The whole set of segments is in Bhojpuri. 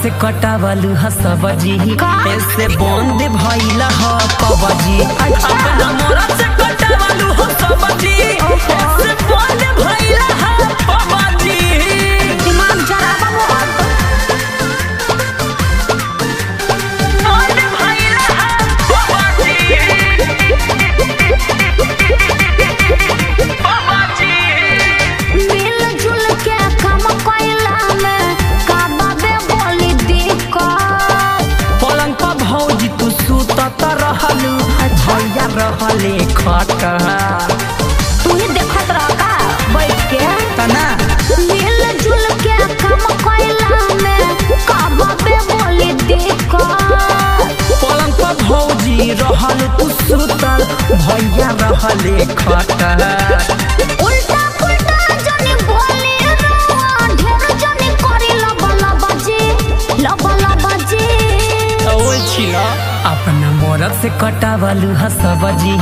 से कटावलू ह सबजी ऐसे बंद भइला ह पबजी अपना मोरा से कटावलू ह सबजी ऐसे बंद भइला ह पबजी दिमाग जराबा मोहन बंद भइला ह पबजी पबजी मिलजुल के काम कइला में का बाबे बोली दिक्कत पलंग पर भौजी तू सुतत रहलू भैया रहले खटा तू ही देखत रह का बैठ के तना मिलजुल के काम कइला में का बाबे बोली दिक्कत पलंग पर भौजी रहल तू सुतल भैया रहले खटा उल्टा पुल्टा जनी बोली रवा ढेर जनी करी लबला बजी अपना मोरब से कटावलू ह सबजी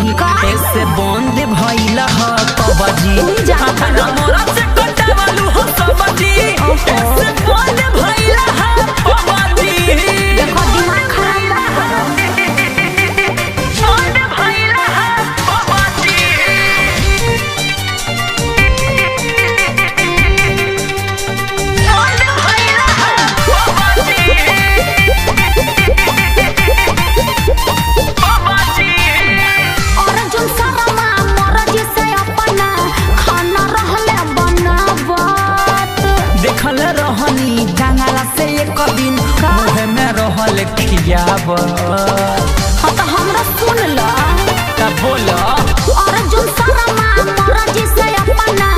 ऐसे बंद भइला ह पबजी अपना मोरब से कटावलू ह सबजी ऐसे बंद भइला ह पबजी देखो दिमाग खराब बा बंद भइला ह पबजी बंद भइला ह पबजी अर्जुन शर्मा मरजी से अपना खाना रहले बनावत देखल रहनी जंगला से एक दिन मुँह में रहल खियाब हाँ तो हमरा सुन ला बोल अर्जुन शर्मा मरजी से अपना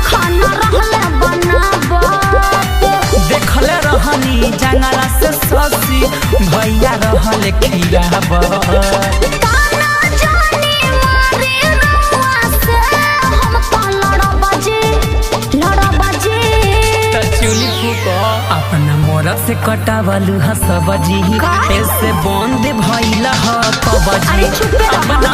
खाना रहले बनावत देखल रहनी जंगला से ससी भैया रहल खियाब ताना जानी मारे रवा से हम तो लड़बजी चुली फूक अपना मोरब से कटावलू ह सबजी ऐसे बंद भइला ह पबजी अरे चुप रह। अपना